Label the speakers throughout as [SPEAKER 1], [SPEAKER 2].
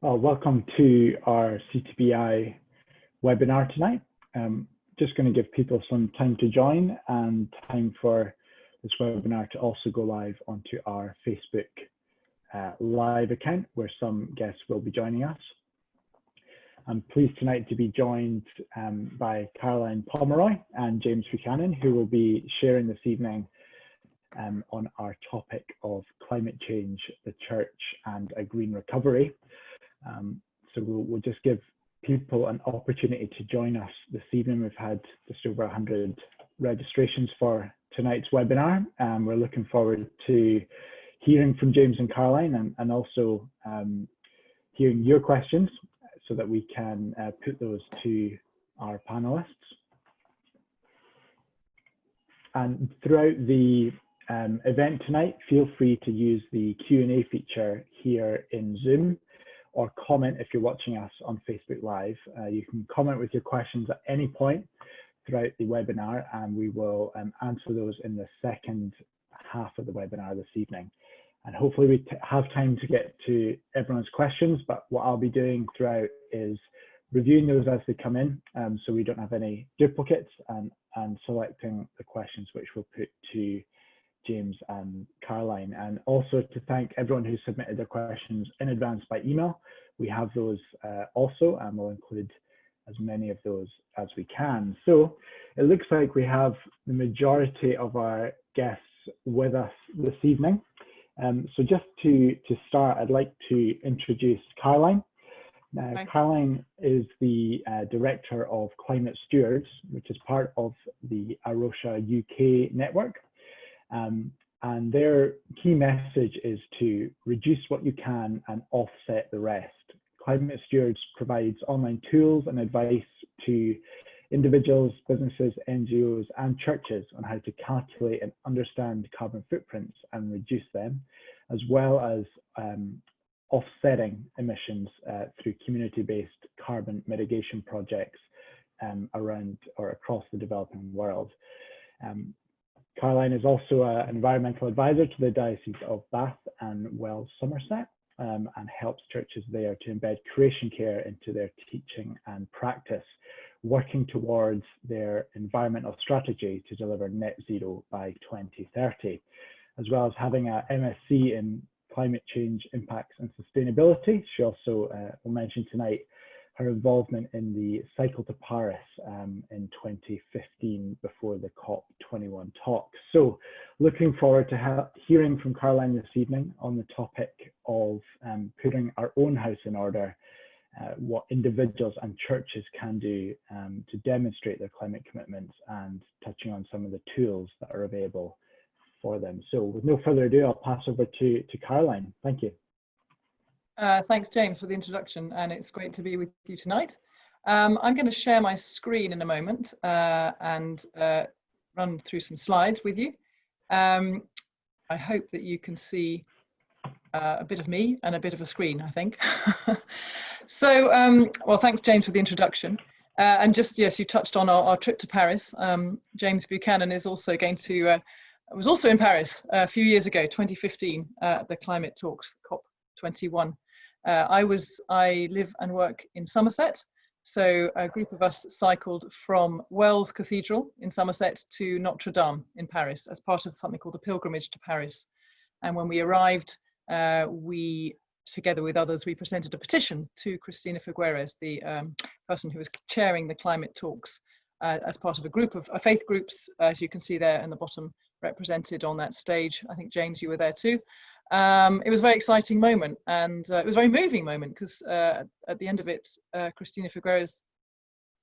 [SPEAKER 1] Welcome to our CTBI webinar tonight. Just going to give people some time to join and time for this webinar to also go live onto our Facebook live account where some guests will be joining us. I'm pleased tonight to be joined by Caroline Pomeroy and James Buchanan, who will be sharing this evening on our topic of climate change, the church and a green recovery. So we'll just give people an opportunity to join us this evening. We've had just over 100 registrations for tonight's webinar. We're looking forward to hearing from James and Caroline and also hearing your questions so that we can put those to our panelists. And throughout the event tonight, feel free to use the Q&A feature here in Zoom, or comment if you're watching us on Facebook Live. You can comment with your questions at any point throughout the webinar, and we will answer those in the second half of the webinar this evening. And hopefully we have time to get to everyone's questions, but what I'll be doing throughout is reviewing those as they come in, so we don't have any duplicates, and selecting the questions which we'll put to James and Caroline, and also to thank everyone who submitted their questions in advance by email. We have those also, and we'll include as many of those as we can. So it looks like we have the majority of our guests with us this evening. So just to start, I'd like to introduce Caroline. Caroline is the Director of Climate Stewards, which is part of the Arosha UK network. And their key message is to reduce what you can and offset the rest. Climate Stewards provides online tools and advice to individuals, businesses, NGOs, and churches on how to calculate and understand carbon footprints and reduce them, as well as offsetting emissions through community-based carbon mitigation projects around or across the developing world. Caroline is also an environmental advisor to the Diocese of Bath and Wells Somerset, and helps churches there to embed creation care into their teaching and practice, working towards their environmental strategy to deliver net zero by 2030, as well as having a MSc in climate change impacts and sustainability. She also will mention tonight her involvement in the Cycle to Paris in 2015 before the COP21 talks. So looking forward to hearing from Caroline this evening on the topic of putting our own house in order, what individuals and churches can do to demonstrate their climate commitments, and touching on some of the tools that are available for them. So with no further ado, I'll pass over to Caroline. Thank you.
[SPEAKER 2] Thanks, James, for the introduction, and it's great to be with you tonight. I'm going to share my screen in a moment and run through some slides with you. I hope that you can see a bit of me and a bit of a screen, I think. So, well, thanks, James, for the introduction. And just, yes, you touched on our trip to Paris. James Buchanan is also going to, was also in Paris a few years ago, 2015, at the climate talks, COP21. I live and work in Somerset, so a group of us cycled from Wells Cathedral in Somerset to Notre Dame in Paris as part of something called a pilgrimage to Paris. And when we arrived, we, together with others, we presented a petition to Cristina Figueres, the person who was chairing the climate talks, as part of a group of faith groups, as you can see there in the bottom, represented on that stage. I think, James, you were there too. It was a very exciting moment, and it was a very moving moment, because at the end of it, Cristina Figueres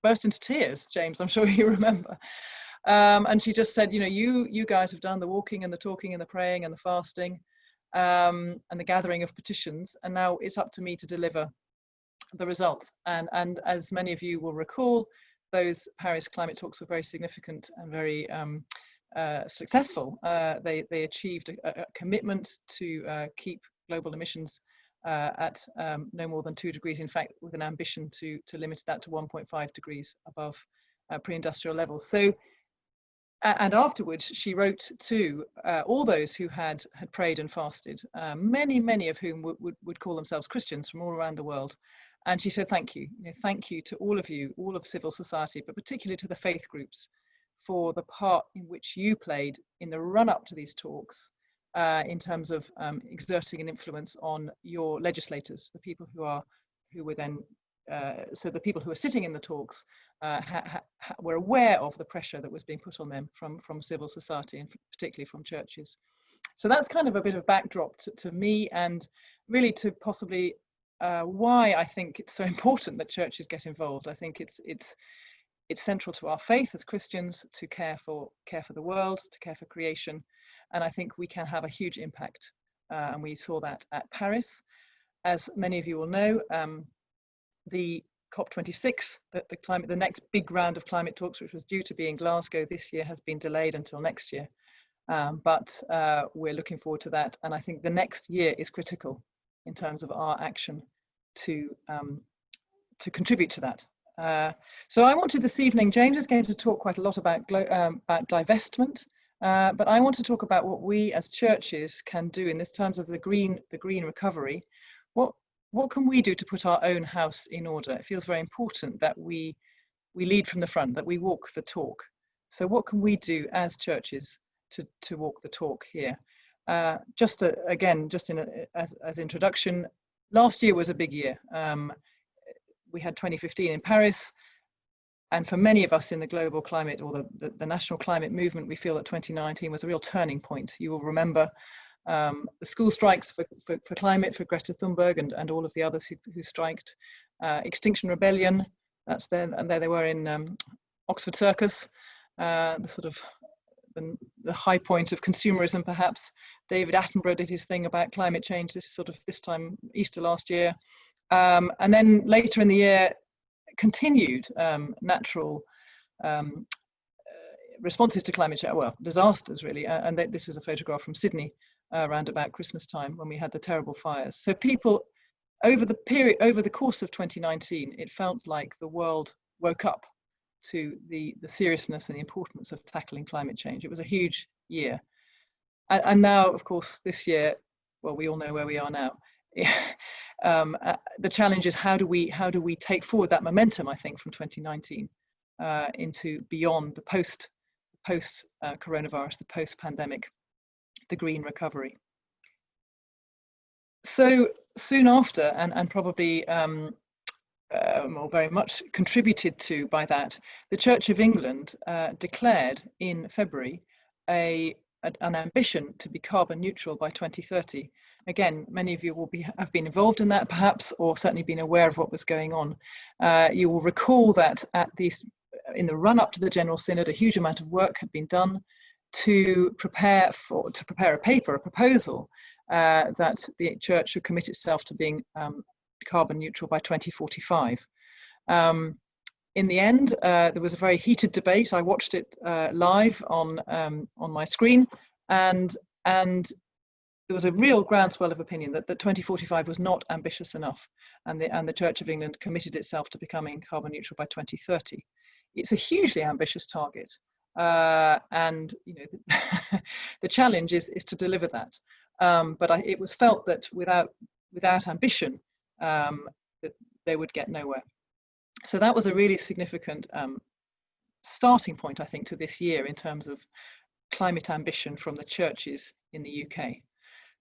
[SPEAKER 2] burst into tears, James, I'm sure you remember. And she just said, you know, you guys have done the walking and the talking and the praying and the fasting and the gathering of petitions, and now it's up to me to deliver the results. And as many of you will recall, those Paris climate talks were very significant and very successful. They achieved a commitment to keep global emissions at no more than 2 degrees, in fact, with an ambition to limit that to 1.5 degrees above pre-industrial levels. So And afterwards, she wrote to all those who had prayed and fasted, many of whom would call themselves Christians from all around the world. And she said, thank you. Thank you to all of you, all of civil society, but particularly to the faith groups for the part in which you played in the run-up to these talks, in terms of exerting an influence on your legislators, the people who were then, so the people who were sitting in the talks were aware of the pressure that was being put on them from civil society, and particularly from churches. So that's kind of a bit of backdrop to me, and really to possibly why I think it's so important that churches get involved. I think it's central to our faith as Christians to care for the world, to care for creation, and I think we can have a huge impact. And we saw that at Paris. As many of you will know, the COP26, the next big round of climate talks, which was due to be in Glasgow this year, has been delayed until next year. But we're looking forward to that. And I think the next year is critical in terms of our action to contribute to that. So I wanted this evening, James is going to talk quite a lot about divestment, but I want to talk about what we as churches can do in this terms of the green recovery. What can we do to put our own house in order? It feels very important that we lead from the front, that we walk the talk. So what can we do as churches to walk the talk here? As introduction, last year was a big year. We had 2015 in Paris, and for many of us in the global climate or the national climate movement, we feel that 2019 was a real turning point. You will remember the school strikes for climate, for Greta Thunberg and all of the others who striked, Extinction Rebellion, that's then, and there they were in Oxford Circus, the sort of the high point of consumerism perhaps. David Attenborough did his thing about climate change this time, Easter last year. And then later in the year, continued natural responses to climate change, well, disasters really. And this was a photograph from Sydney around about Christmas time when we had the terrible fires. So people, over the course of 2019, it felt like the world woke up to the seriousness and the importance of tackling climate change. It was a huge year. And now, of course, this year, well, we all know where we are now. The challenge is how do we take forward that momentum, I think, from 2019 into beyond the post coronavirus, the post-pandemic, the green recovery. So soon after, and probably or very much contributed to by that, the Church of England declared in February an ambition to be carbon neutral by 2030. Again, many of you have been involved in that perhaps, or certainly been aware of what was going on. You will recall that in the run-up to the General Synod, a huge amount of work had been done to prepare a proposal that the Church should commit itself to being carbon neutral by 2045. In the end, there was a very heated debate. I watched it live on my screen, and there was a real groundswell of opinion that 2045 was not ambitious enough, and the Church of England committed itself to becoming carbon neutral by 2030. It's a hugely ambitious target, and the challenge is to deliver that. But it was felt that without ambition, that they would get nowhere. So that was a really significant starting point, I think, to this year in terms of climate ambition from the churches in the UK.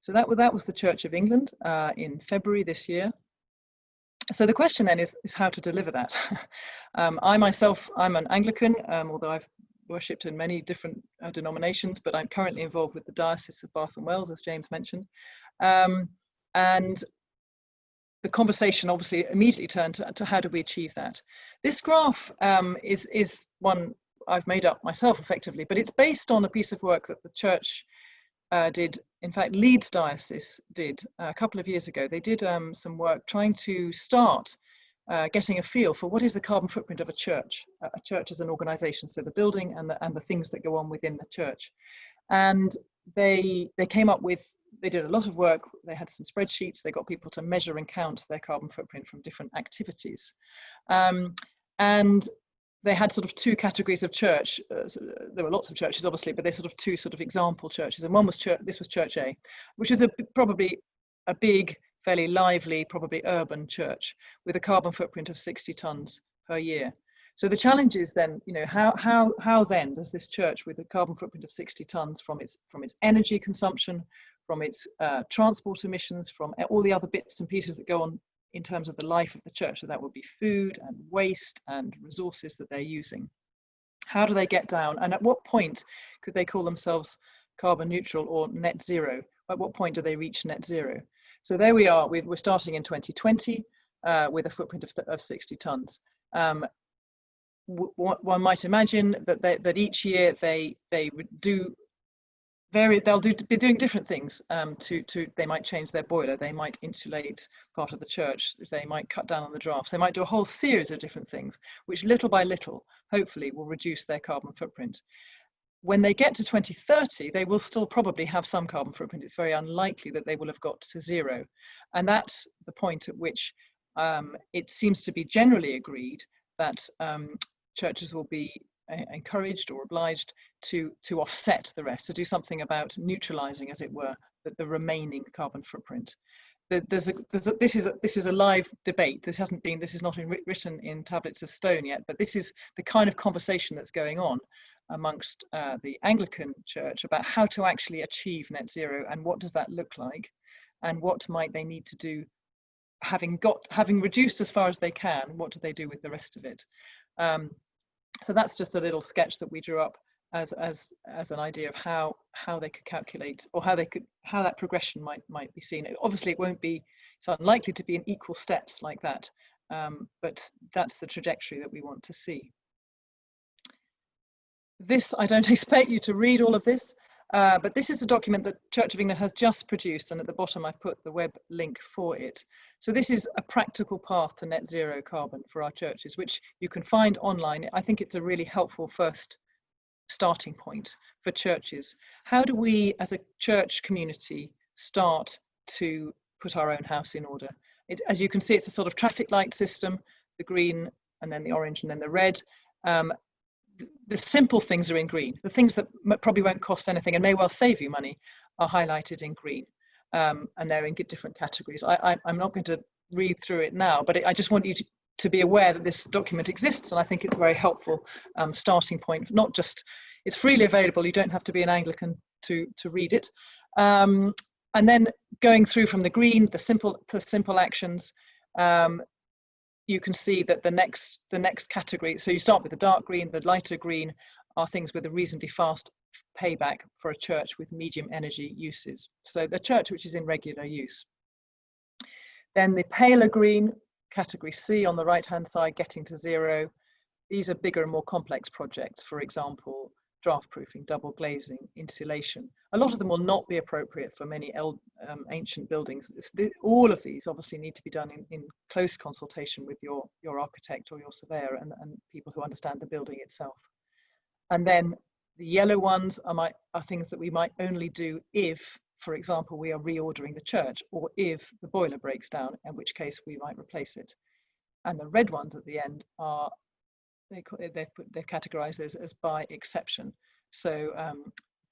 [SPEAKER 2] So that was the Church of England in February this year. So the question then is how to deliver that. I myself, I'm an Anglican, although I've worshipped in many different denominations, but I'm currently involved with the Diocese of Bath and Wells, as James mentioned. And the conversation obviously immediately turned to how do we achieve that. This graph is one I've made up myself effectively, but it's based on a piece of work that the church did. In fact, Leeds Diocese did a couple of years ago. They did some work trying to start getting a feel for what is the carbon footprint of a church as an organization, so the building and the things that go on within the church. And they came up with, they did a lot of work. They had some spreadsheets. They got people to measure and count their carbon footprint from different activities. And they had sort of two categories of church. There were lots of churches, obviously, but there's sort of two sort of example churches. And one was this was Church A, which is probably a big, fairly lively, probably urban church with a carbon footprint of 60 tons per year. So the challenge is then, you know, how then does this church with a carbon footprint of 60 tons from its energy consumption, from its transport emissions, from all the other bits and pieces that go on in terms of the life of the church, so that would be food and waste and resources that they're using. How do they get down, and at what point could they call themselves carbon neutral or net zero? At what point do they reach net zero? So there we are, we're starting in 2020 with a footprint of 60 tons. One might imagine that each year they'll be doing different things. They might change their boiler, they might insulate part of the church, they might cut down on the drafts, they might do a whole series of different things, which little by little, hopefully, will reduce their carbon footprint. When they get to 2030, they will still probably have some carbon footprint. It's very unlikely that they will have got to zero. And that's the point at which it seems to be generally agreed that churches will be encouraged or obliged to offset the rest, to do something about neutralizing, as it were, the remaining carbon footprint. This is a live debate. This is not written in tablets of stone yet, but this is the kind of conversation that's going on amongst the Anglican Church about how to actually achieve net zero, and what does that look like, and what might they need to do, having reduced as far as they can. What do they do with the rest of it? So that's just a little sketch that we drew up as an idea of how they could calculate, or how that progression might be seen. Obviously, it's unlikely to be in equal steps like that, but that's the trajectory that we want to see. This, I don't expect you to read all of this, but this is a document that Church of England has just produced, and at the bottom I put the web link for it. So this is a practical path to net zero carbon for our churches, which you can find online. I think it's a really helpful first starting point for churches. How do we as a church community start to put our own house in order? As you can see, it's a sort of traffic light system, the green and then the orange and then the red. The simple things are in green. The things that probably won't cost anything and may well save you money are highlighted in green, and they're in different categories. I'm not going to read through it now, but I just want you to be aware that this document exists, and I think it's a very helpful starting point. Not just, it's freely available, you don't have to be an Anglican to read it. And then going through from the green, the simple actions, you can see that the next category, so you start with the dark green, the lighter green are things with a reasonably fast payback for a church with medium energy uses. So the church which is in regular use. Then the paler green, category C on the right hand side, getting to zero. These are bigger and more complex projects, for example, draft proofing, double glazing, insulation. A lot of them will not be appropriate for many ancient buildings. All of these obviously need to be done in close consultation with your architect or your surveyor and people who understand the building itself. And then the yellow ones are things that we might only do if, for example, we are reordering the church, or if the boiler breaks down, in which case we might replace it. And the red ones at the end are, they're categorized as by exception. So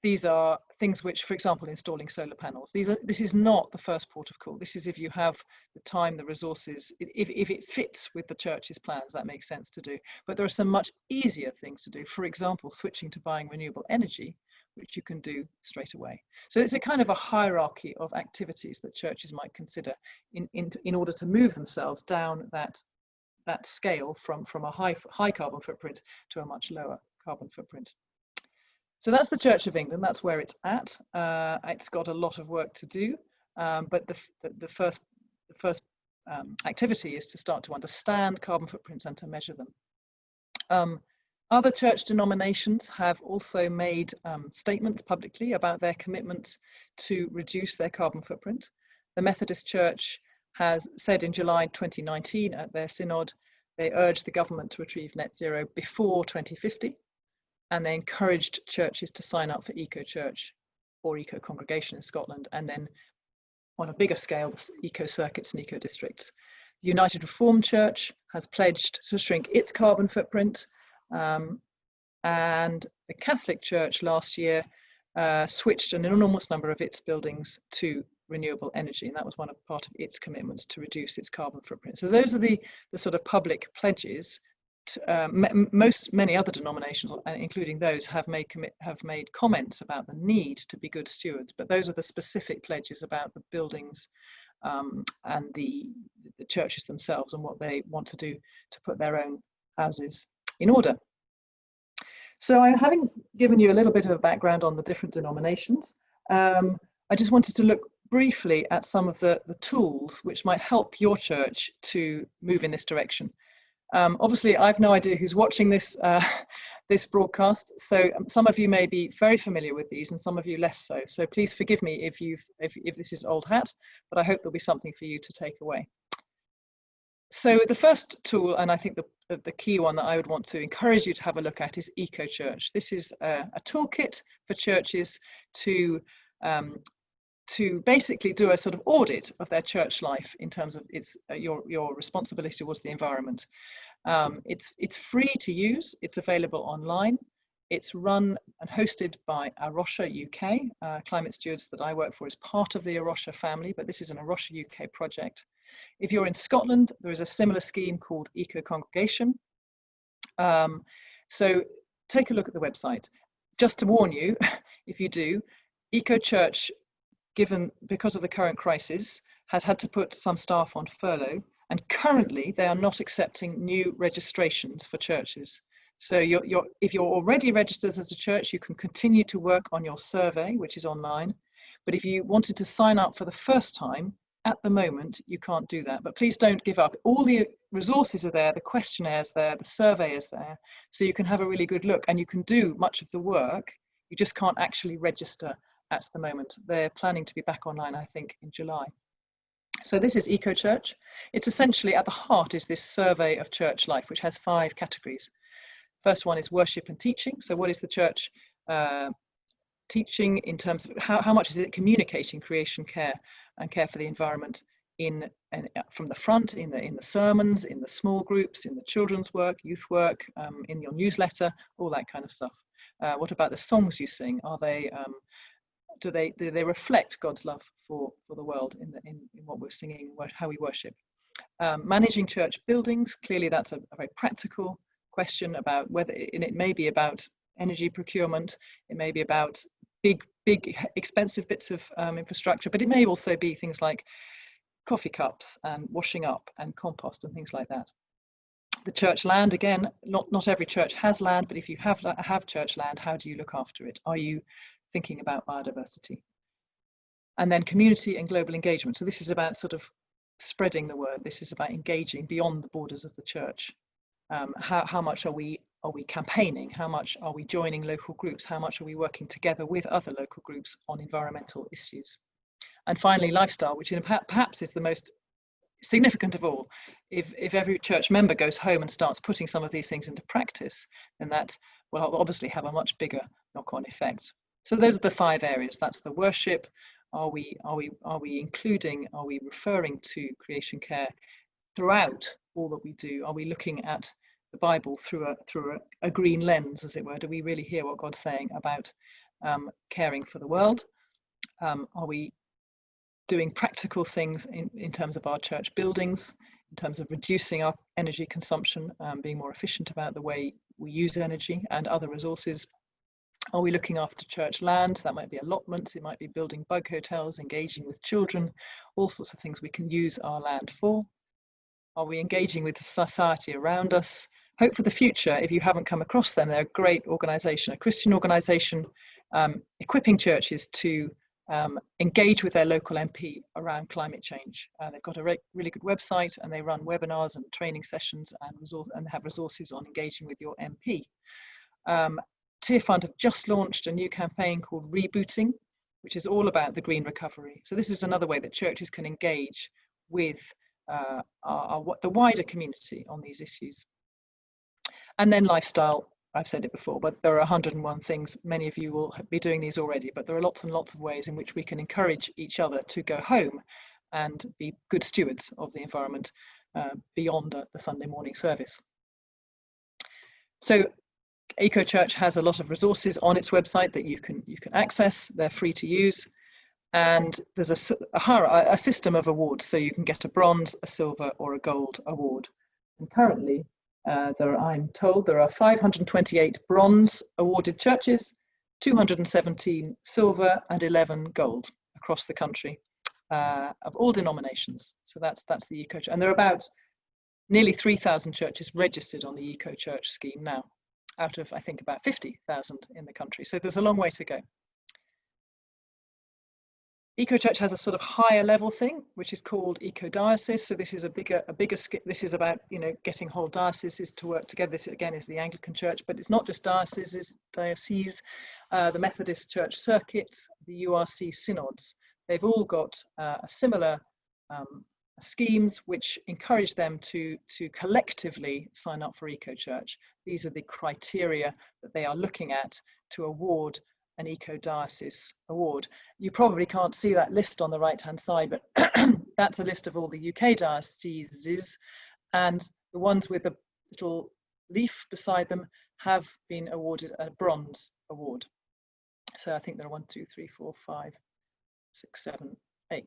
[SPEAKER 2] these are things which, for example, installing solar panels. This is not the first port of call. This is if you have the time, the resources, if it fits with the church's plans, that makes sense to do. But there are some much easier things to do. For example, switching to buying renewable energy, which you can do straight away. So it's a kind of a hierarchy of activities that churches might consider in order to move themselves down that scale from a high carbon footprint to a much lower carbon footprint. So that's the Church of England. That's where it's at. It's got a lot of work to do, but the first activity is to start to understand carbon footprints and to measure them. Other church denominations have also made statements publicly about their commitment to reduce their carbon footprint. The Methodist Church has said in July 2019 at their synod, they urged the government to achieve net zero before 2050, and they encouraged churches to sign up for eco-church or eco-congregation in Scotland, and then on a bigger scale, eco-circuits and eco-districts. The United Reformed Church has pledged to shrink its carbon footprint, And the Catholic Church last year switched an enormous number of its buildings to renewable energy, and that was part of its commitment to reduce its carbon footprint. So those are the sort of public pledges. Many other denominations, including those, have made comments about the need to be good stewards, but those are the specific pledges about the buildings and the churches themselves and what they want to do to put their own houses in order. So having given you a little bit of a background on the different denominations, I just wanted to look briefly at some of the tools which might help your church to move in this direction. Obviously, I've no idea who's watching this this broadcast, so some of you may be very familiar with these, and some of you less so. So please forgive me if this is old hat, but I hope there'll be something for you to take away. So the first tool, and I think the key one that I would want to encourage you to have a look at, is EcoChurch. This is a toolkit for churches to basically do a sort of audit of their church life in terms of your responsibility towards the environment. It's free to use. It's available online. It's run and hosted by Arosha UK. Climate Stewards that I work for is part of the Arosha family, but this is an Arosha UK project. If you're in Scotland, there is a similar scheme called Eco Congregation. So take a look at the website. Just to warn you, if you do, EcoChurch, because of the current crisis, has had to put some staff on furlough, and currently they are not accepting new registrations for churches. So if you're already registered as a church, you can continue to work on your survey, which is online. But if you wanted to sign up for the first time, at the moment, you can't do that. But please don't give up. All the resources are there, the questionnaires there, the survey is there, so you can have a really good look and you can do much of the work. You just can't actually register at the moment. They're planning to be back online, I think, in July. So this is EcoChurch. It's essentially, at the heart is this survey of church life, which has 5 categories. First one is worship and teaching. So what is the church teaching in terms of how much is it communicating creation care and care for the environment from the front, in the sermons, in the small groups, in the children's work, youth work, in your newsletter, all that kind of stuff. What about the songs you sing? Are they do they reflect God's love for the world in what we're singing, how we worship? Managing church buildings, clearly that's a very practical question about whether, and it may be about energy procurement, it may be about big expensive bits of infrastructure, but it may also be things like coffee cups and washing up and compost and things like that. The church land, again, not every church has land, but if you have church land, how do you look after it? Are you thinking about biodiversity? And then community and global engagement. So this is about sort of spreading the word. This is about engaging beyond the borders of the church. How much are we campaigning? How much are we joining local groups? How much are we working together with other local groups on environmental issues? And finally, lifestyle, which perhaps is the most significant of all. If every church member goes home and starts putting some of these things into practice, then that will obviously have a much bigger knock-on effect. So those are the 5 areas. That's the worship. Are we including, are we referring to creation care throughout all that we do? Are we looking at the Bible through a green lens, as it were? Do we really hear what God's saying about caring for the world? Are we doing practical things in terms of our church buildings, in terms of reducing our energy consumption, being more efficient about the way we use energy and other resources? Are we looking after church land? That might be allotments, it might be building bug hotels, engaging with children, all sorts of things we can use our land for. Are we engaging with the society around us? Hope for the Future, if you haven't come across them, they're a great organisation, a Christian organisation, equipping churches to engage with their local MP around climate change. They've got a really good website, and they run webinars and training sessions and have resources on engaging with your MP. Tear Fund have just launched a new campaign called Rebooting, which is all about the green recovery. So this is another way that churches can engage with the wider community on these issues. And then lifestyle, I've said it before, but there are 101 things. Many of you will be doing these already, but there are lots and lots of ways in which we can encourage each other to go home and be good stewards of the environment beyond the Sunday morning service. So EcoChurch has a lot of resources on its website that you can access. They're free to use. And there's a system of awards. So you can get a bronze, a silver, or a gold award. And currently, I'm told there are 528 bronze awarded churches, 217 silver, and 11 gold across the country, of all denominations. So that's the EcoChurch. And there are about nearly 3,000 churches registered on the EcoChurch scheme now, out of, I think, about 50,000 in the country. So there's a long way to go. EcoChurch has a sort of higher level thing, which is called Eco-Diocese. So this is a bigger this is about, getting whole dioceses to work together. This again is the Anglican Church, but it's not just dioceses, the Methodist Church circuits, the URC synods. They've all got similar schemes which encourage them to collectively sign up for EcoChurch. These are the criteria that they are looking at to award an Eco-Diocese award. You probably can't see that list on the right-hand side, but that's a list of all the UK dioceses, and the ones with the little leaf beside them have been awarded a bronze award. So I think there are 1, 2, 3, 4, 5, 6, 7, 8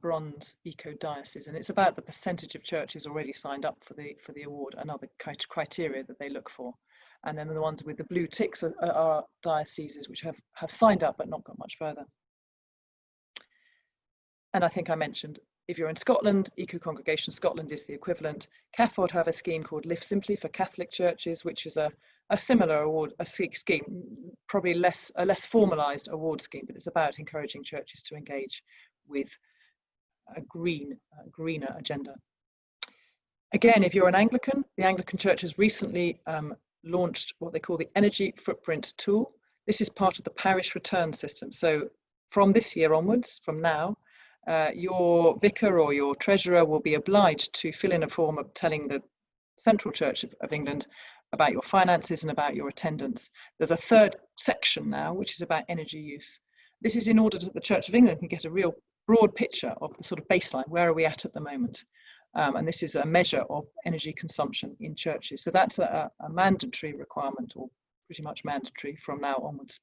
[SPEAKER 2] bronze Eco-Dioceses, and it's about the percentage of churches already signed up for the award, another criteria that they look for. And then the ones with the blue ticks are dioceses which have signed up but not got much further. And I think I mentioned, if you're in Scotland, Eco Congregation Scotland is the equivalent. CAFOD have a scheme called Live Simply for Catholic churches, which is a similar award, a scheme, probably a less formalised award scheme, but it's about encouraging churches to engage with a greener agenda. Again, if you're an Anglican, the Anglican Church has recently launched what they call the Energy Footprint Tool. This is part of the parish return system. So from this year onwards, from now, your vicar or your treasurer will be obliged to fill in a form of telling the Central Church of England about your finances and about your attendance. There's a third section now, which is about energy use. This is in order that the Church of England can get a real broad picture of the sort of baseline. Where are we at the moment? And this is a measure of energy consumption in churches. So that's a mandatory requirement, or pretty much mandatory from now onwards.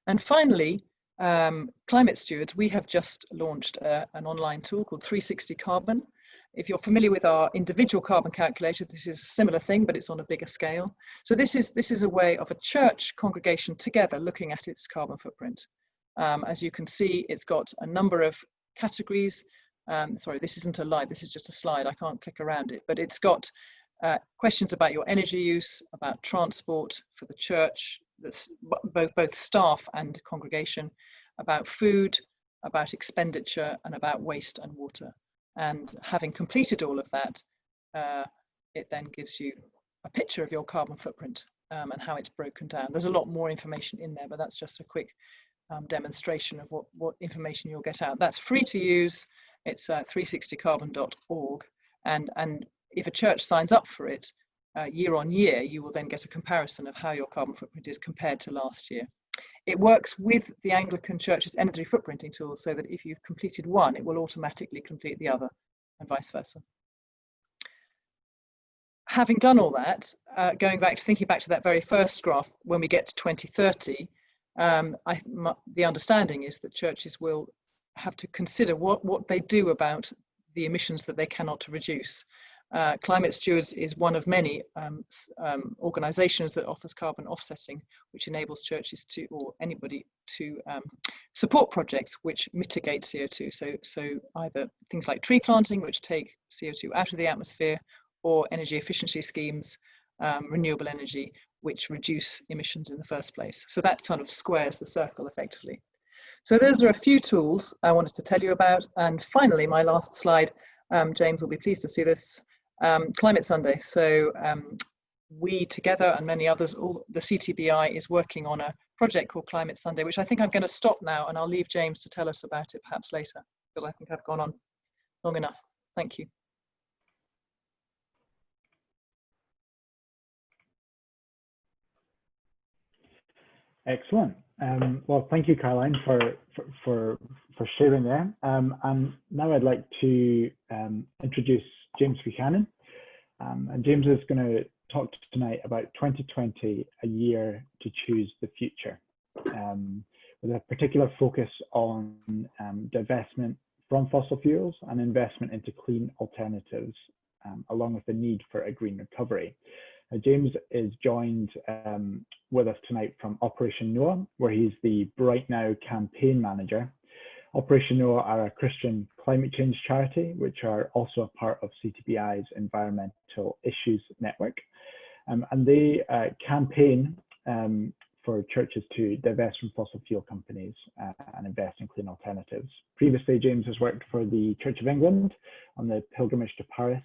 [SPEAKER 2] And finally, Climate Stewards, we have just launched an online tool called 360 Carbon. If you're familiar with our individual carbon calculator, this is a similar thing, but it's on a bigger scale. So this is a way of a church congregation together looking at its carbon footprint. As you can see, it's got a number of categories. Sorry, this isn't a live, this is just a slide. I can't click around it, but it's got questions about your energy use, about transport for the church, both staff and congregation, about food, about expenditure, and about waste and water. And having completed all of that, it then gives you a picture of your carbon footprint and how it's broken down. There's a lot more information in there, but that's just a quick demonstration of what information you'll get out. That's free to use. It's 360carbon.org, and if a church signs up for it year on year, you will then get a comparison of how your carbon footprint is compared to last year. It works with the Anglican Church's energy footprinting tool, so that if you've completed one, it will automatically complete the other, and vice versa. Having done all that, thinking back to that very first graph, when we get to 2030, the understanding is that churches will have to consider what they do about the emissions that they cannot reduce. Climate Stewards is one of many organisations that offers carbon offsetting, which enables churches or anybody to support projects which mitigate CO2. So either things like tree planting, which take CO2 out of the atmosphere, or energy efficiency schemes, renewable energy, which reduce emissions in the first place. So that kind of squares the circle effectively. So those are a few tools I wanted to tell you about. And finally, my last slide, James will be pleased to see this, Climate Sunday. So we together and many others, the CTBI is working on a project called Climate Sunday, which I think I'm going to stop now, and I'll leave James to tell us about it perhaps later, because I think I've gone on long enough. Thank you.
[SPEAKER 1] Excellent. Well, thank you, Caroline, for sharing there. And now I'd like to introduce James Buchanan. And James is going to talk tonight about 2020, a year to choose the future, with a particular focus on divestment from fossil fuels and investment into clean alternatives, along with the need for a green recovery. James is joined with us tonight from Operation Noah, where he's the Bright Now campaign manager. Operation Noah are a Christian climate change charity, which are also a part of CTBI's Environmental Issues Network. And they campaign for churches to divest from fossil fuel companies and invest in clean alternatives. Previously, James has worked for the Church of England on the pilgrimage to Paris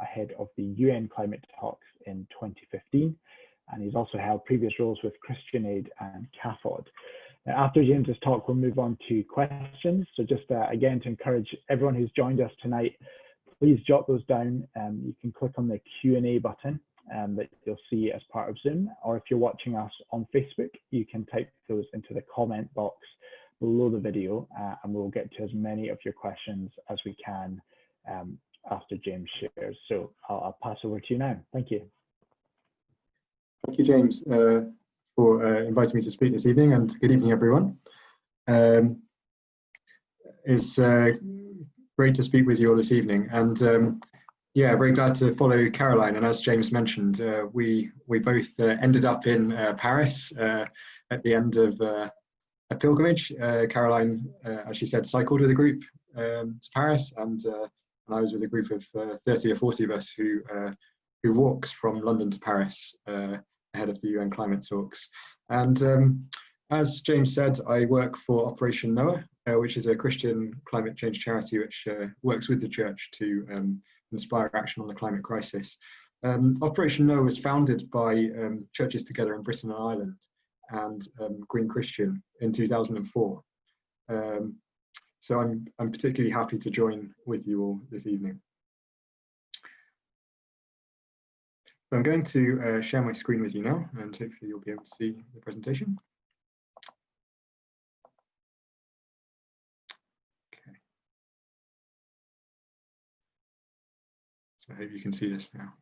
[SPEAKER 1] ahead of the UN climate talks in 2015. And he's also held previous roles with Christian Aid and CAFOD. Now, after James's talk, we'll move on to questions. So just again, to encourage everyone who's joined us tonight, please jot those down. You can click on the Q&A button that you'll see as part of Zoom, or if you're watching us on Facebook, you can type those into the comment box below the video, and we'll get to as many of your questions as we can after James shares. So I'll pass over to you now. Thank you.
[SPEAKER 3] Thank you, James, for inviting me to speak this evening, and good evening, everyone. It's great to speak with you all this evening, and yeah, very glad to follow Caroline. And as James mentioned, we both ended up in Paris at the end of a pilgrimage. Caroline, as she said, cycled with a group to Paris, and I was with a group of 30 or 40 of us who walked from London to Paris ahead of the UN climate talks. And as James said, I work for Operation Noah, which is a Christian climate change charity which works with the church to inspire action on the climate crisis. Operation Noah was founded by Churches Together in Britain and Ireland and Green Christian in 2004. So I'm particularly happy to join with you all this evening. I'm going to share my screen with you now, and hopefully you'll be able to see the presentation. Okay. So I hope you can see this now.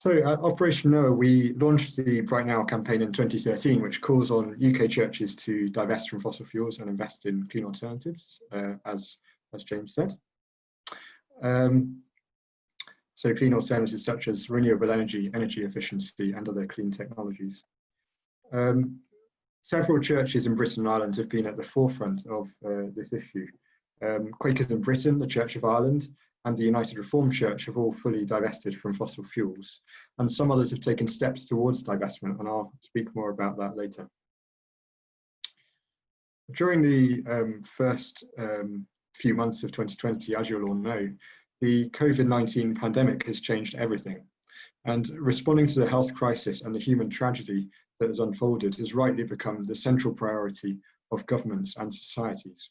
[SPEAKER 3] So at Operation Noah, we launched the Bright Now campaign in 2013, which calls on UK churches to divest from fossil fuels and invest in clean alternatives, as James said. So clean alternatives such as renewable energy, energy efficiency, and other clean technologies. Several churches in Britain and Ireland have been at the forefront of this issue. Quakers in Britain, the Church of Ireland, and the United Reformed Church have all fully divested from fossil fuels, and some others have taken steps towards divestment, and I'll speak more about that later. During the first few months of 2020, as you'll all know, the COVID-19 pandemic has changed everything, and responding to the health crisis and the human tragedy that has unfolded has rightly become the central priority of governments and societies.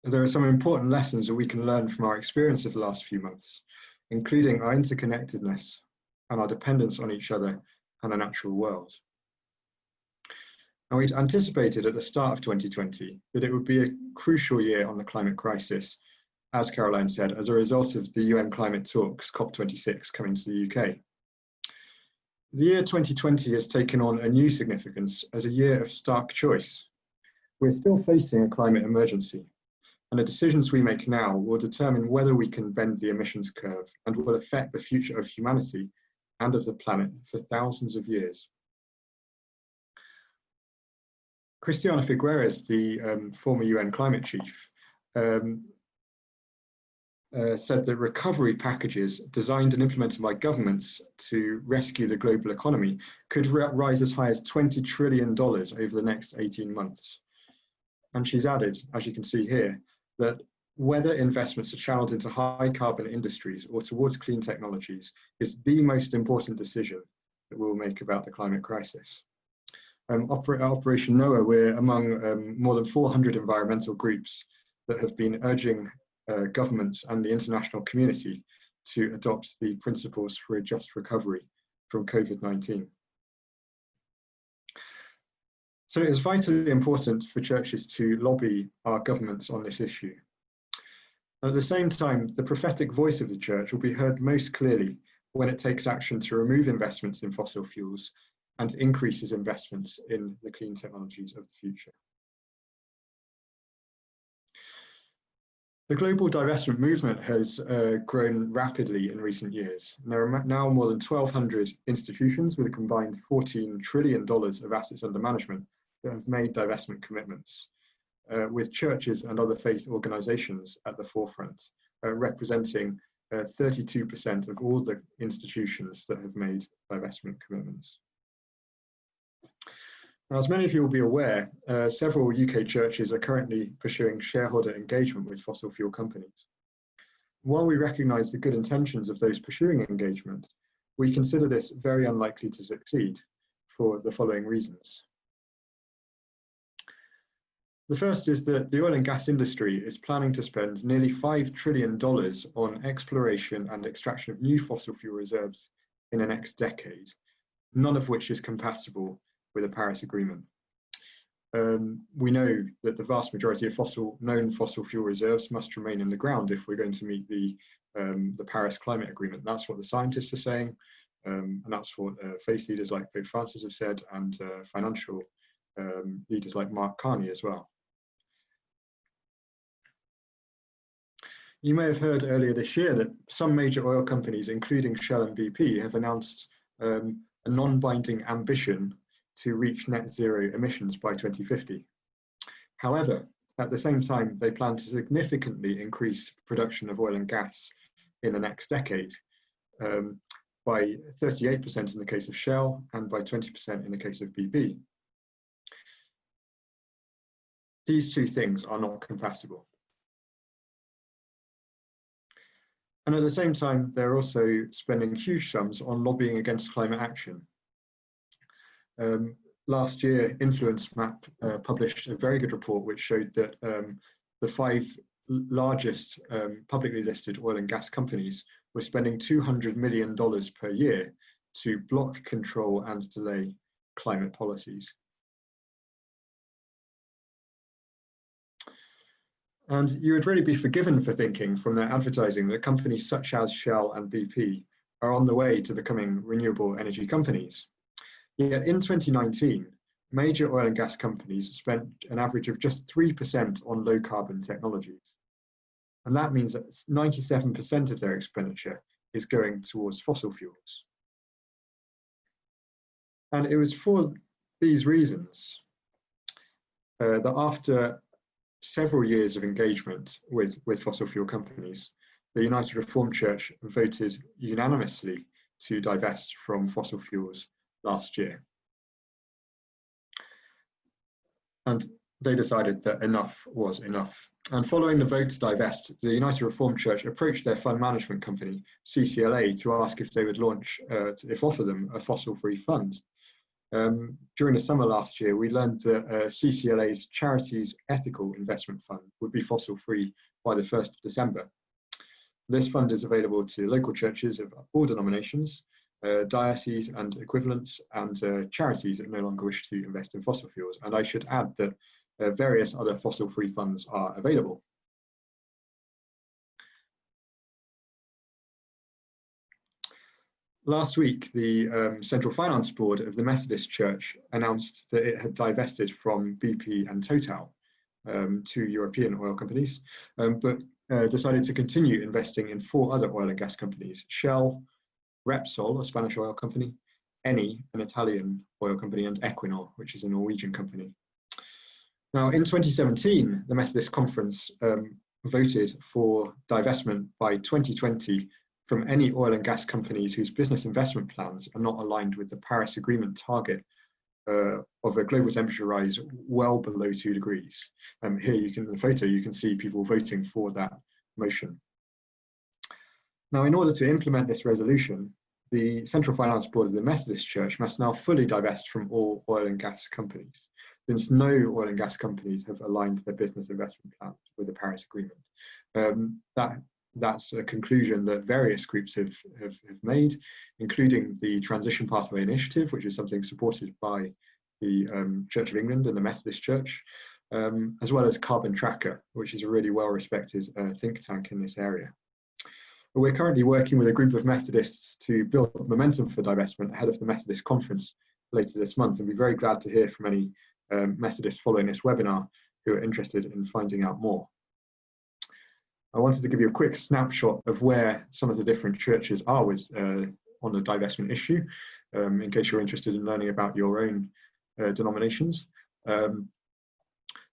[SPEAKER 3] There are some important lessons that we can learn from our experience of the last few months, including our interconnectedness and our dependence on each other and the natural world. Now, we'd anticipated at the start of 2020 that it would be a crucial year on the climate crisis, as Caroline said, as a result of the UN climate talks, COP26, coming to the UK. The year 2020 has taken on a new significance as a year of stark choice. We're still facing a climate emergency, and the decisions we make now will determine whether we can bend the emissions curve and will affect the future of humanity and of the planet for thousands of years. Christiana Figueres, the former UN climate chief, said that recovery packages designed and implemented by governments to rescue the global economy could rise as high as $20 trillion over the next 18 months. And she's added, as you can see here, that whether investments are channeled into high carbon industries or towards clean technologies is the most important decision that we'll make about the climate crisis. Operation Noah, we're among more than 400 environmental groups that have been urging governments and the international community to adopt the principles for a just recovery from COVID-19. So it is vitally important for churches to lobby our governments on this issue. And at the same time, the prophetic voice of the church will be heard most clearly when it takes action to remove investments in fossil fuels and increases investments in the clean technologies of the future. The global divestment movement has grown rapidly in recent years. And there are now more than 1,200 institutions with a combined $14 trillion of assets under management that have made divestment commitments, with churches and other faith organizations at the forefront, representing 32% of all the institutions that have made divestment commitments. Now, as many of you will be aware, several UK churches are currently pursuing shareholder engagement with fossil fuel companies. While we recognise the good intentions of those pursuing engagement, we consider this very unlikely to succeed for the following reasons. The first is that the oil and gas industry is planning to spend nearly $5 trillion on exploration and extraction of new fossil fuel reserves in the next decade, none of which is compatible with the Paris Agreement. We know that the vast majority of known fossil fuel reserves must remain in the ground if we're going to meet the Paris Climate Agreement. That's what the scientists are saying, and that's what faith leaders like Pope Francis have said, and financial leaders like Mark Carney as well. You may have heard earlier this year that some major oil companies, including Shell and BP, have announced a non-binding ambition to reach net zero emissions by 2050. However, at the same time, they plan to significantly increase production of oil and gas in the next decade, by 38% in the case of Shell and by 20% in the case of BP. These two things are not compatible. And at the same time, they're also spending huge sums on lobbying against climate action. Last year, Influence Map published a very good report which showed that the 5 largest publicly listed oil and gas companies were spending $200 million per year to block, control, and delay climate policies. And you would really be forgiven for thinking from their advertising that companies such as Shell and BP are on the way to becoming renewable energy companies. Yet in 2019, major oil and gas companies spent an average of just 3% on low carbon technologies. And that means that 97% of their expenditure is going towards fossil fuels. And it was for these reasons that after several years of engagement with fossil fuel companies, the United Reformed Church voted unanimously to divest from fossil fuels last year. And they decided that enough was enough. And following the vote to divest, the United Reformed Church approached their fund management company, CCLA, to ask if they would launch, offer them a fossil-free fund. During the summer last year, we learned that CCLA's Charities Ethical Investment Fund would be fossil-free by the 1st of December. This fund is available to local churches of all denominations, dioceses and equivalents, and charities that no longer wish to invest in fossil fuels. And I should add that various other fossil-free funds are available. Last week, the Central Finance Board of the Methodist Church announced that it had divested from BP and Total, 2 European oil companies, but decided to continue investing in 4 other oil and gas companies: Shell, Repsol, a Spanish oil company, Eni, an Italian oil company, and Equinor, which is a Norwegian company. Now, in 2017, the Methodist Conference voted for divestment by 2020 from any oil and gas companies whose business investment plans are not aligned with the Paris Agreement target of a global temperature rise well below 2 degrees. Here in the photo, you can see people voting for that motion. Now, in order to implement this resolution, the Central Finance Board of the Methodist Church must now fully divest from all oil and gas companies, since no oil and gas companies have aligned their business investment plans with the Paris Agreement. That's a conclusion that various groups have made, including the Transition Pathway Initiative, which is something supported by the Church of England and the Methodist Church, as well as Carbon Tracker, which is a really well-respected think tank in this area. But we're currently working with a group of Methodists to build momentum for divestment ahead of the Methodist conference later this month, and we're very glad to hear from any Methodists following this webinar who are interested in finding out more. I wanted to give you a quick snapshot of where some of the different churches are with, on the divestment issue, in case you're interested in learning about your own denominations.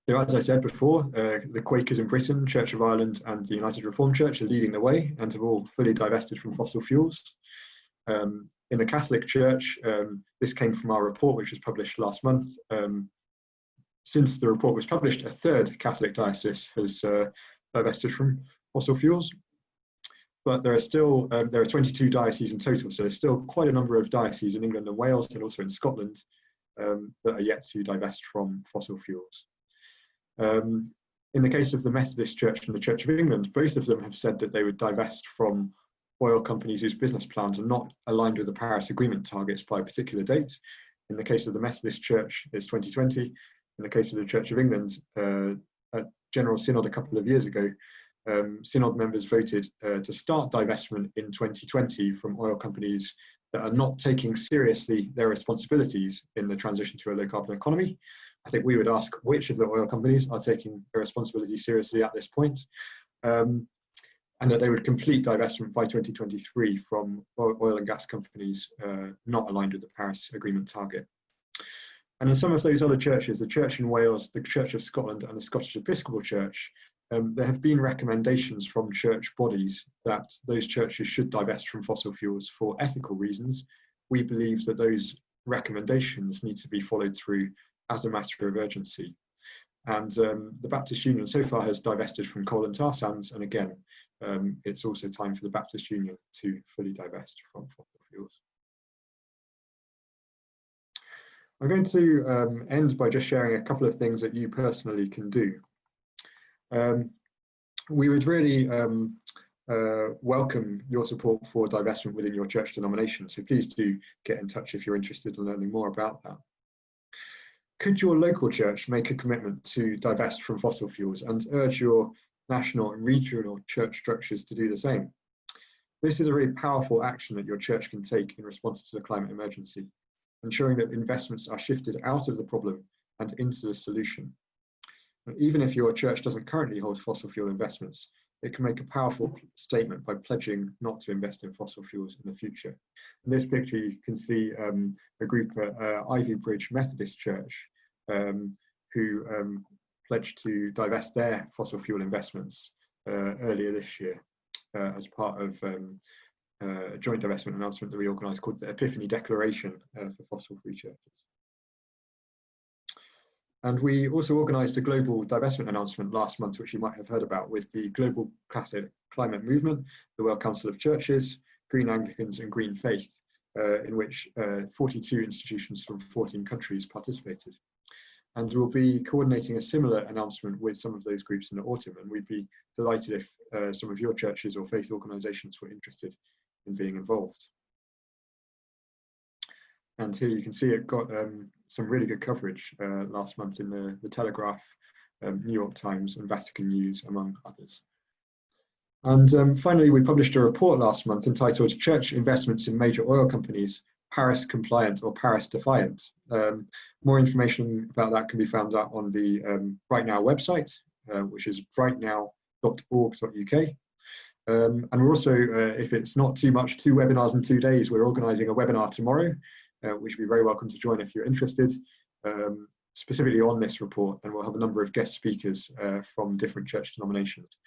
[SPEAKER 3] There, as I said before, the Quakers in Britain, Church of Ireland and the United Reformed Church are leading the way and have all fully divested from fossil fuels. In the Catholic Church, this came from our report, which was published last month. Since the report was published, a third Catholic diocese has divested from fossil fuels. But there are still, there are 22 dioceses in total, so there's still quite a number of dioceses in England and Wales and also in Scotland that are yet to divest from fossil fuels. In the case of the Methodist Church and the Church of England, both of them have said that they would divest from oil companies whose business plans are not aligned with the Paris Agreement targets by a particular date. In the case of the Methodist Church, it's 2020. In the case of the Church of England, at General Synod a couple of years ago, Synod members voted to start divestment in 2020 from oil companies that are not taking seriously their responsibilities in the transition to a low carbon economy. I think we would ask which of the oil companies are taking their responsibility seriously at this point, and that they would complete divestment by 2023 from oil and gas companies not aligned with the Paris Agreement target. And in some of those other churches, the Church in Wales, the Church of Scotland and the Scottish Episcopal Church, there have been recommendations from church bodies that those churches should divest from fossil fuels for ethical reasons. We believe that those recommendations need to be followed through as a matter of urgency. And the Baptist Union so far has divested from coal and tar sands, and again, it's also time for the Baptist Union to fully divest from fossil fuels. I'm going to end by just sharing a couple of things that you personally can do. We would really welcome your support for divestment within your church denomination, so please do get in touch if you're interested in learning more about that. Could your local church make a commitment to divest from fossil fuels and urge your national and regional church structures to do the same? This is a really powerful action that your church can take in response to the climate emergency, ensuring that investments are shifted out of the problem and into the solution. And even if your church doesn't currently hold fossil fuel investments, it can make a powerful statement by pledging not to invest in fossil fuels in the future. In this picture, you can see a group at Ivy Bridge Methodist Church who pledged to divest their fossil fuel investments earlier this year as part of a joint divestment announcement that we organised called the Epiphany Declaration for Fossil-Free Churches. And we also organised a global divestment announcement last month, which you might have heard about, with the Global Catholic Climate Movement, the World Council of Churches, Green Anglicans and Green Faith, in which 42 institutions from 14 countries participated. And we'll be coordinating a similar announcement with some of those groups in the autumn, and we'd be delighted if some of your churches or faith organisations were interested in being involved. And here you can see it got some really good coverage last month in the Telegraph, New York Times and Vatican News, among others. And finally, we published a report last month entitled Church Investments in Major Oil Companies, Paris Compliant or Paris Defiant. More information about that can be found out on the Right Now website, which is rightnow.org.uk. And we're also, if it's not too much, 2 webinars in 2 days, we're organising a webinar tomorrow, which you'll be very welcome to join if you're interested, specifically on this report, and we'll have a number of guest speakers from different church denominations.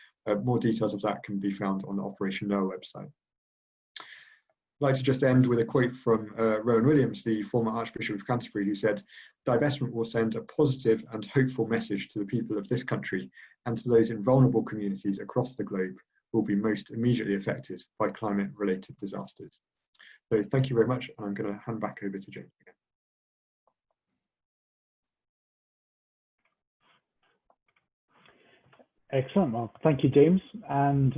[SPEAKER 3] More details of that can be found on the Operation Noah website. I'd like to just end with a quote from Rowan Williams, the former Archbishop of Canterbury, who said, "Divestment will send a positive and hopeful message to the people of this country and to those in vulnerable communities across the globe who will be most immediately affected by climate-related disasters." So thank you very much, and I'm going to hand back over to James again.
[SPEAKER 1] Excellent. Well, thank you, James. And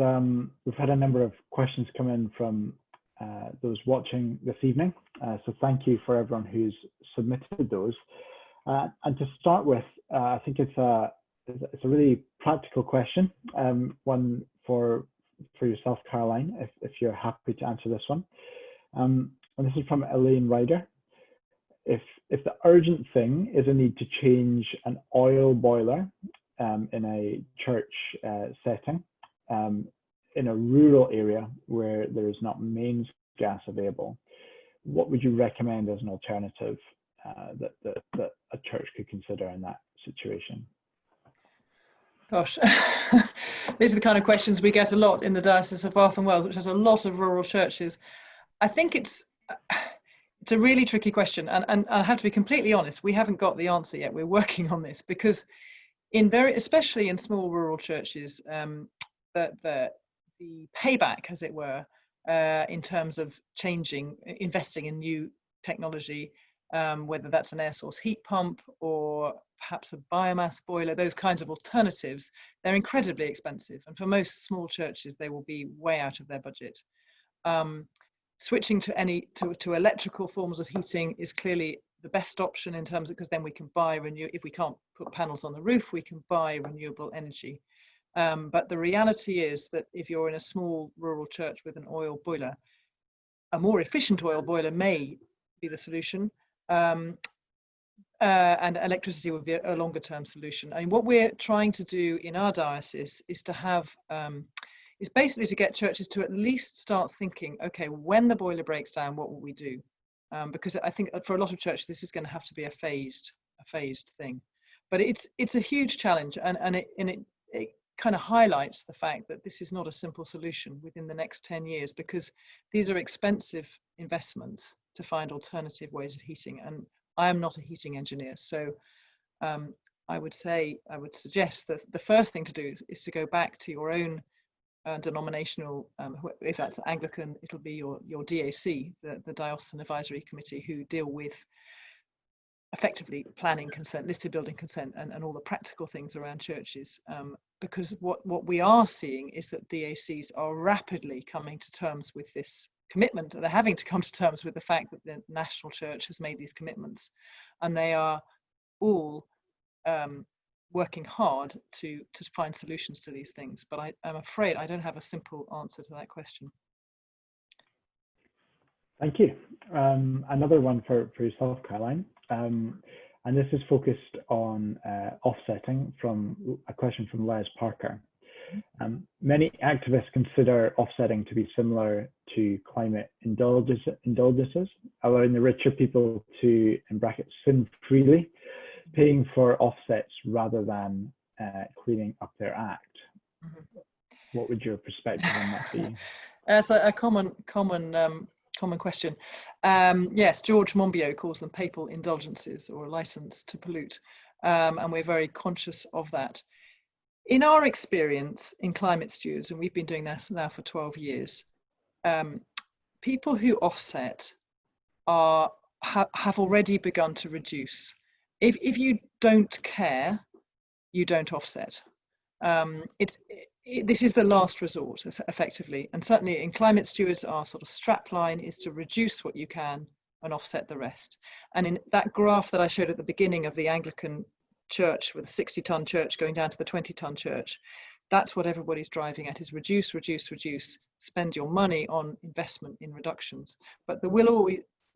[SPEAKER 1] we've had a number of questions come in from those watching this evening. So thank you for everyone who's submitted those. And to start with, I think it's a really practical question, one for yourself, Caroline, if you're happy to answer this one. And this is from Elaine Ryder. If the urgent thing is a need to change an oil boiler in a church setting, in a rural area where there is not mains gas available, what would you recommend as an alternative that a church could consider in that situation?
[SPEAKER 2] Gosh, these are the kind of questions we get a lot in the Diocese of Bath and Wells, which has a lot of rural churches. I think it's a really tricky question, and I have to be completely honest, we haven't got the answer yet. We're working on this because especially in small rural churches, the payback, as it were, in terms of investing in new technology, whether that's an air source heat pump or perhaps a biomass boiler, those kinds of alternatives, they're incredibly expensive. And for most small churches, they will be way out of their budget. Switching to electrical forms of heating is clearly the best option in terms of, because then we can buy if we can't put panels on the roof, we can buy renewable energy. But the reality is that if you're in a small rural church with an oil boiler, a more efficient oil boiler may be the solution, and electricity would be a longer term solution. I mean, what we're trying to do in our diocese is to have is basically to get churches to at least start thinking, okay, when the boiler breaks down, what will we do? Because I think for a lot of churches, this is going to have to be a phased thing. But it's a huge challenge, and it kind of highlights the fact that this is not a simple solution within the next 10 years, because these are expensive investments to find alternative ways of heating. And I am not a heating engineer, so I would suggest that the first thing to do is to go back to your own denominational, if that's Anglican, it'll be your DAC, the Diocesan Advisory Committee, who deal with effectively planning consent, listed building consent, and all the practical things around churches. Because what we are seeing is that DACs are rapidly coming to terms with this commitment. They're having to come to terms with the fact that the national church has made these commitments, and they are all working hard to find solutions to these things. But I'm afraid I don't have a simple answer to that question.
[SPEAKER 1] Thank you. Another one for yourself, Caroline. And this is focused on offsetting, from a question from Les Parker. Many activists consider offsetting to be similar to climate indulgences, allowing the richer people to, in brackets, sin freely, paying for offsets rather than cleaning up their act. What would your perspective on that be?
[SPEAKER 2] That's a common question. Yes, George Monbiot calls them papal indulgences, or a license to pollute, and we're very conscious of that. In our experience in Climate Stewards, and we've been doing this now for 12 years, people who offset have already begun to reduce. If you don't care, you don't offset. This is the last resort, effectively. And certainly in Climate Stewards, our sort of strap line is to reduce what you can and offset the rest. And in that graph that I showed at the beginning of the Anglican church, with a 60-ton church going down to the 20-ton church, that's what everybody's driving at, is reduce, reduce, reduce, spend your money on investment in reductions. But there will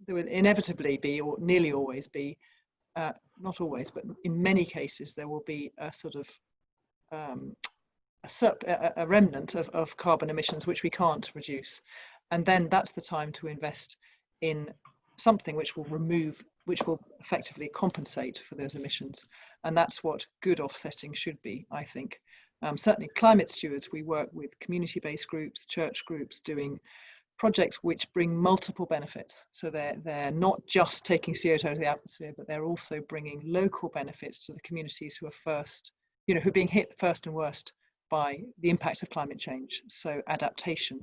[SPEAKER 2] inevitably be, or nearly always be, not always, but in many cases, there will be a sort of a remnant of carbon emissions which we can't reduce. And then that's the time to invest in something which will effectively compensate for those emissions. And that's what good offsetting should be, I think. Certainly Climate Stewards, we work with community-based groups, church groups, doing projects which bring multiple benefits. So they're not just taking CO2 out of the atmosphere, but they're also bringing local benefits to the communities who are first, who are being hit first and worst by the impacts of climate change. So adaptation,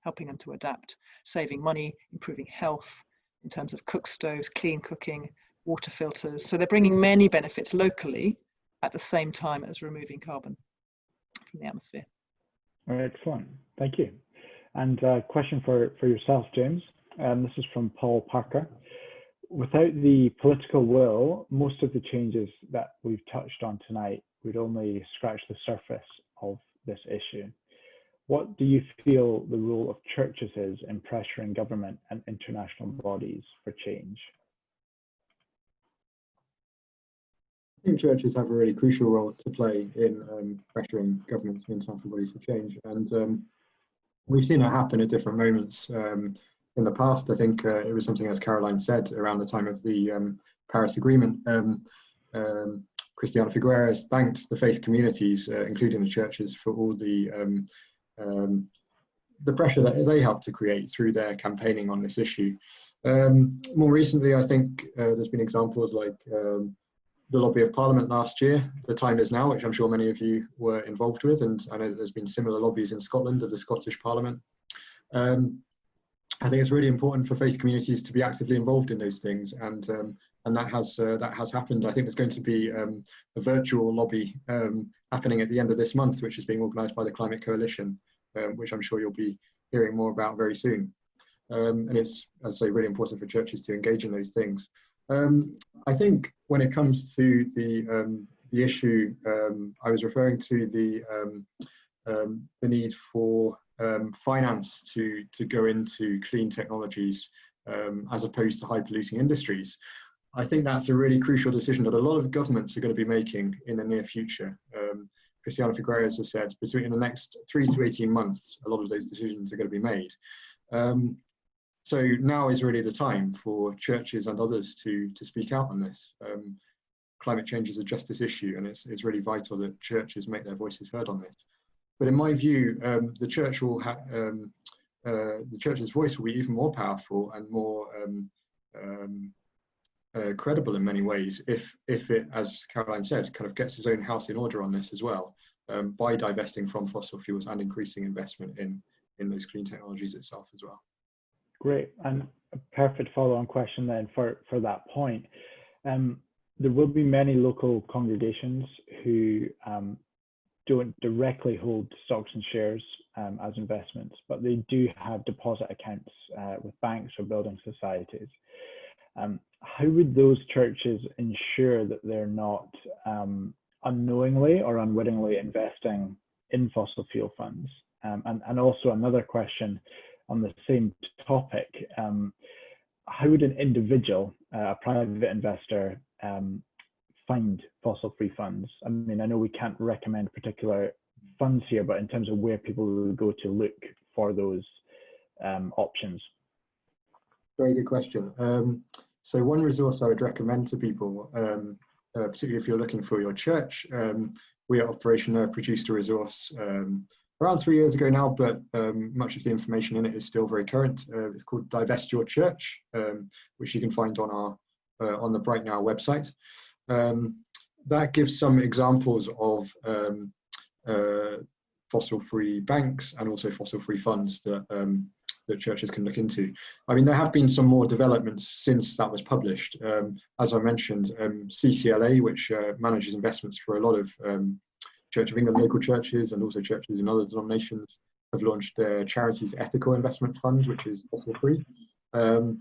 [SPEAKER 2] helping them to adapt, saving money, improving health in terms of cook stoves, clean cooking, water filters. So they're bringing many benefits locally at the same time as removing carbon from the atmosphere.
[SPEAKER 1] Excellent, thank you. And a question for yourself, James. This is from Paul Parker. without the political will, most of the changes that we've touched on tonight would only scratch the surface of this issue. What do you feel the role of churches is in pressuring government and international bodies for change?
[SPEAKER 3] I think churches have a really crucial role to play in pressuring governments and international bodies for change. And we've seen it happen at different moments. In the past, I think it was something, as Caroline said, around the time of the Paris Agreement, Christiana Figueres thanked the faith communities, including the churches, for all the pressure that they helped to create through their campaigning on this issue. More recently, I think there's been examples like the Lobby of Parliament last year, The Time Is Now, which I'm sure many of you were involved with, and I know there's been similar lobbies in Scotland of the Scottish Parliament. I think it's really important for faith communities to be actively involved in those things, and that has happened. I think there's going to be a virtual lobby happening at the end of this month, which is being organised by the Climate Coalition, which I'm sure you'll be hearing more about very soon. And it's, as I say, really important for churches to engage in those things. I think when it comes to the issue, I was referring to the need for finance to go into clean technologies as opposed to high polluting industries. I think that's a really crucial decision that a lot of governments are going to be making in the near future. Christiana Figueres has said between the next 3 to 18 months, a lot of those decisions are going to be made. So now is really the time for churches and others to speak out on this. Climate change is a justice issue, and it's really vital that churches make their voices heard on this. But in my view, the church will the church's voice will be even more powerful and more credible in many ways if it, as Caroline said, kind of gets its own house in order on this as well, by divesting from fossil fuels and increasing investment in those clean technologies itself as well.
[SPEAKER 1] Great, and a perfect follow-on question then for that point. There will be many local congregations who don't directly hold stocks and shares as investments, but they do have deposit accounts with banks or building societies. How would those churches ensure that they're not unknowingly or unwittingly investing in fossil fuel funds? And also another question on the same topic, how would an individual, a private investor, find fossil-free funds? I mean, I know we can't recommend particular funds here, but in terms of where people will go to look for those options.
[SPEAKER 3] Very good question. So one resource I would recommend to people, particularly if you're looking for your church, we at Operation Nerve produced a resource around 3 years ago now, but much of the information in it is still very current. It's called Divest Your Church, which you can find on the Bright Now website. That gives some examples of fossil-free banks and also fossil-free funds that churches can look into. I mean, there have been some more developments since that was published. As I mentioned, CCLA, which manages investments for a lot of Church of England local churches and also churches in other denominations, have launched their Charities Ethical Investment Fund, which is fossil-free. And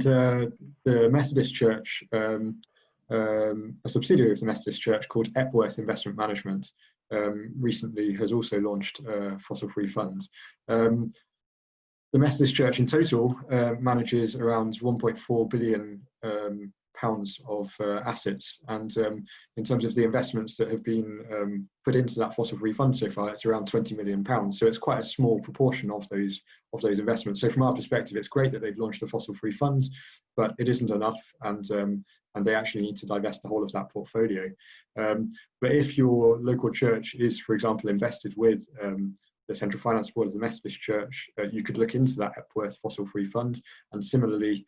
[SPEAKER 3] the Methodist Church, a subsidiary of the Methodist Church called Epworth Investment Management, recently has also launched fossil-free funds. The Methodist Church in total manages around £1.4 billion of assets, and in terms of the investments that have been put into that fossil-free fund so far, it's around £20 million. So it's quite a small proportion of those investments. So from our perspective, it's great that they've launched a fossil-free fund, but it isn't enough, and they actually need to divest the whole of that portfolio. But if your local church is, for example, invested with the Central Finance Board of the Methodist Church, you could look into that Epworth fossil-free fund, and similarly,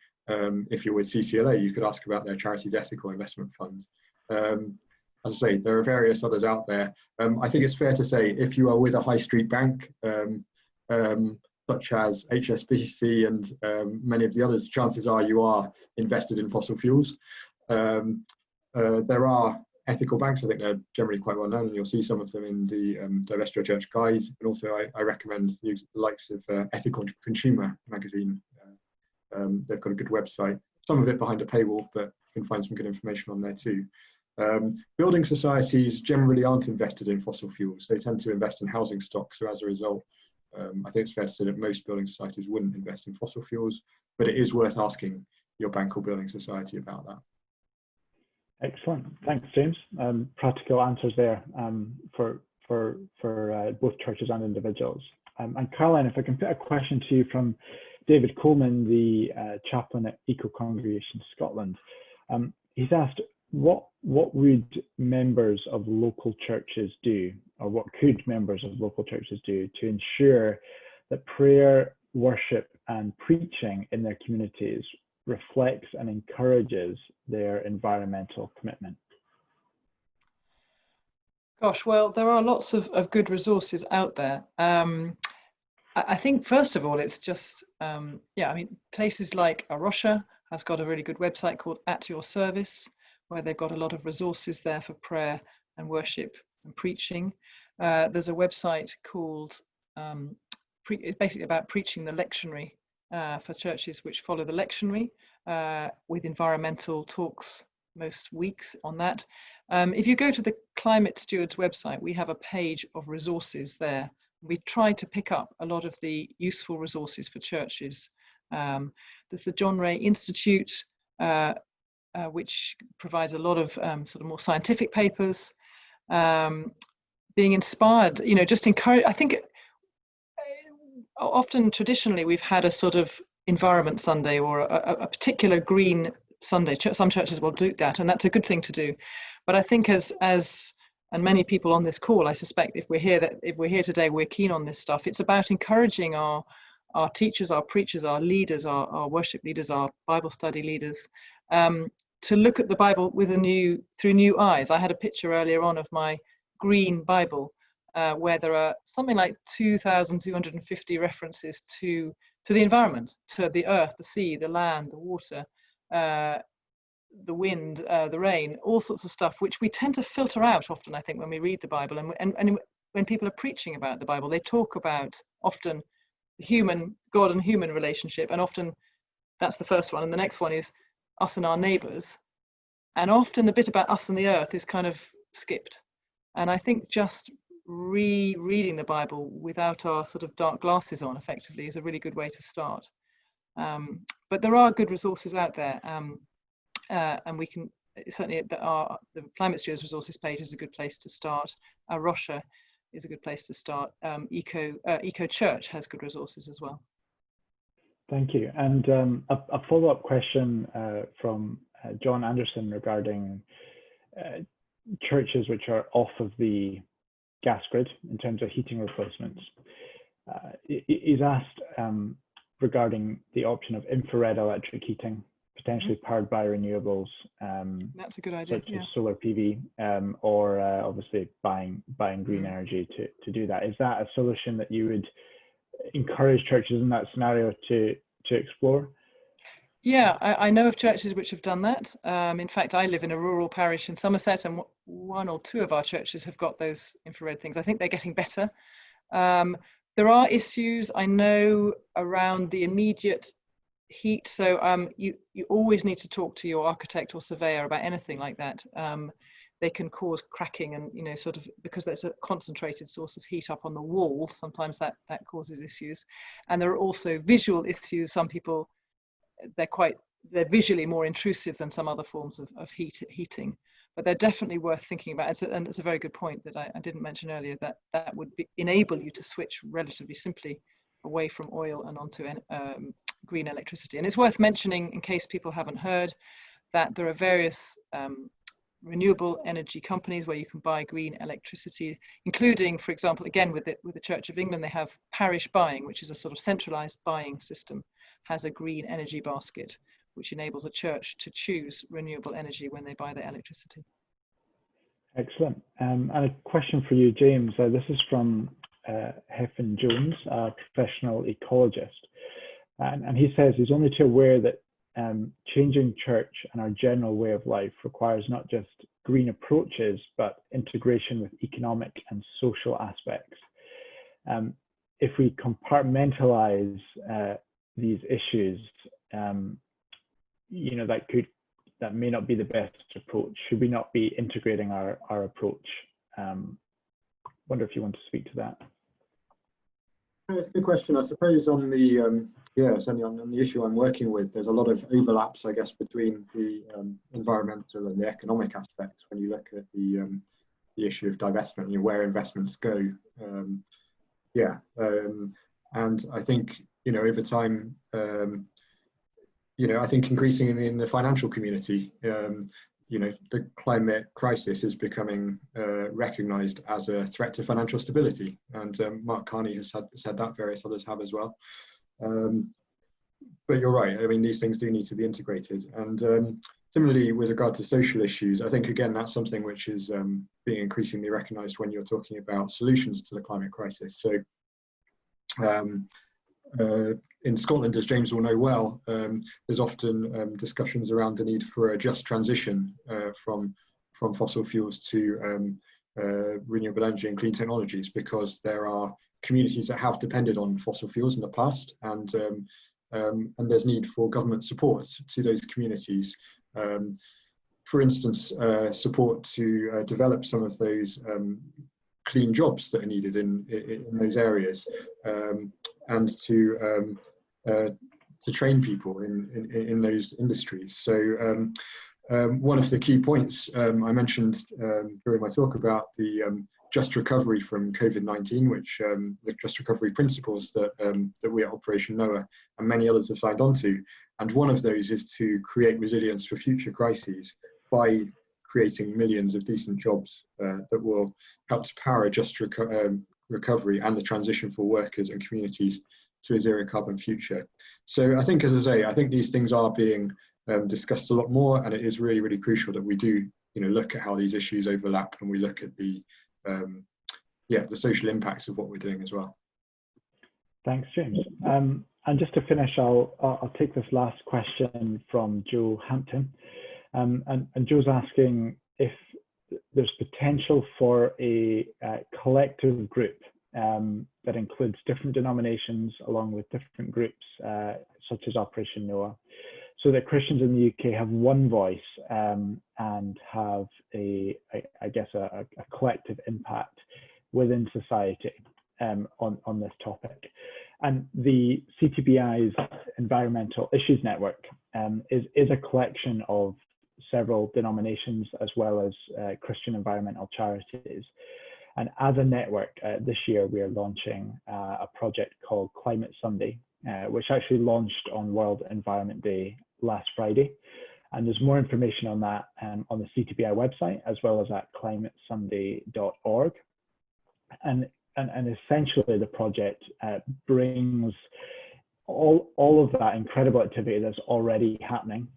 [SPEAKER 3] if you're with CCLA, you could ask about their Charities Ethical Investment Fund. As I say, there are various others out there. I think it's fair to say if you are with a high street bank, such as HSBC and many of the others, chances are you are invested in fossil fuels. There are ethical banks. I think they're generally quite well known, and you'll see some of them in the Divest Your Church guide. And also I recommend the likes of Ethical Consumer magazine. They've got a good website. some of it behind a paywall, but you can find some good information on there too. Building societies generally aren't invested in fossil fuels. They tend to invest in housing stock. So as a result, I think it's fair to say that most building societies wouldn't invest in fossil fuels, but it is worth asking your bank or building society about that.
[SPEAKER 1] Excellent. Thanks, James. Practical answers there for both churches and individuals. And Caroline, if I can put a question to you from David Coleman, the chaplain at Eco Congregation Scotland. He's asked, what would members of local churches do, or what could members of local churches do to ensure that prayer, worship, and preaching in their communities reflects and encourages their environmental commitment?
[SPEAKER 2] Gosh, well, there are lots of good resources out there. I think, first of all, it's just, yeah, I mean, places like Arusha has got a really good website called At Your Service, where they've got a lot of resources there for prayer and worship and preaching. There's a website called, it's basically about preaching the lectionary for churches which follow the lectionary, with environmental talks most weeks on that. If you go to the Climate Stewards website, we have a page of resources there. We try to pick up a lot of the useful resources for churches. There's the John Ray Institute, which provides a lot of sort of more scientific papers. Being inspired, you know, just encourage. I think often traditionally we've had a sort of Environment Sunday or a particular green Sunday. Some churches will do that, and that's a good thing to do. But I think as and many people on this call, I suspect, if we're here today, we're keen on this stuff. It's about encouraging our teachers, our preachers, our leaders, our worship leaders, our Bible study leaders, to look at the Bible with through new eyes. I had a picture earlier on of my green Bible, where there are something like 2,250 references to the environment, to the earth, the sea, the land, the water, the wind, the rain, all sorts of stuff, which we tend to filter out often, I think, when we read the Bible. And when people are preaching about the Bible, they talk about often the God and human relationship, and often that's the first one, and the next one is us and our neighbours, and often the bit about us and the earth is kind of skipped. And I think just rereading the Bible without our sort of dark glasses on, effectively, is a really good way to start. But there are good resources out there, and we can certainly, the Climate Stewards resources page is a good place to start. Arusha is a good place to start. Eco Church has good resources as well.
[SPEAKER 1] Thank you. And a follow-up question from John Anderson regarding churches which are off of the gas grid in terms of heating replacements. He's asked regarding the option of infrared electric heating, potentially powered by renewables.
[SPEAKER 2] That's a good idea.
[SPEAKER 1] Such as solar PV, or obviously buying green energy to do that. Is that a solution that you would encourage churches in that scenario to explore?
[SPEAKER 2] Yeah, I know of churches which have done that. In fact, I live in a rural parish in Somerset, and one or two of our churches have got those infrared things. I think they're getting better. There are issues, I know, around the immediate heat. So you always need to talk to your architect or surveyor about anything like that. They can cause cracking, and, you know, sort of, because there's a concentrated source of heat up on the wall, sometimes that causes issues. And there are also visual issues. Some people, they're visually more intrusive than some other forms of heating, but they're definitely worth thinking about. And it's a very good point that I didn't mention earlier, that would enable you to switch relatively simply away from oil and onto green electricity. And it's worth mentioning, in case people haven't heard, that there are various renewable energy companies where you can buy green electricity, including, for example, again with the Church of England, they have parish buying, which is a sort of centralized buying system, has a green energy basket, which enables a church to choose renewable energy when they buy their electricity.
[SPEAKER 1] Excellent. And a question for you, James. This is from Heffin Jones, a professional ecologist. And he says he's only too aware that changing church and our general way of life requires not just green approaches, but integration with economic and social aspects. If we compartmentalize these issues, that may not be the best approach? Should we not be integrating our approach? Wonder if you want to speak to that.
[SPEAKER 3] That's a good question. I suppose on the certainly on the issue I'm working with, there's a lot of overlaps, I guess, between the environmental and the economic aspects when you look at the issue of divestment, where investments go. And I think over time, I think increasingly in the financial community, the climate crisis is becoming recognised as a threat to financial stability, and Mark Carney has said that, various others have as well. But you're right. I mean, these things do need to be integrated, and similarly with regard to social issues, I think again that's something which is being increasingly recognised when you're talking about solutions to the climate crisis. So. In Scotland, as James will know well, there's often discussions around the need for a just transition from fossil fuels to renewable energy and clean technologies, because there are communities that have depended on fossil fuels in the past, and there's need for government support to those communities. For instance, support to develop some of those clean jobs that are needed in those areas, and to train people in those industries. So one of the key points I mentioned during my talk about the just recovery from COVID-19, which the just recovery principles that we at Operation Noah and many others have signed on to, and one of those is to create resilience for future crises by creating millions of decent jobs that will help to power just recovery and the transition for workers and communities to a zero carbon future. So I think, as I say, I think these things are being discussed a lot more, and it is really, really crucial that we do, look at how these issues overlap, and we look at the social impacts of what we're doing as well.
[SPEAKER 1] Thanks, James. And just to finish, I'll take this last question from Joe Hampton. And Joe's asking if there's potential for a collective group that includes different denominations along with different groups, such as Operation Noah, so that Christians in the UK have one voice and have a collective impact within society on this topic. And the CTBI's Environmental Issues Network is a collection of several denominations as well as Christian environmental charities. And as a network, this year we are launching a project called Climate Sunday, which actually launched on World Environment Day last Friday. And there's more information on that on the CTBI website, as well as at climatesunday.org. And essentially the project brings all of that incredible activity that's already happening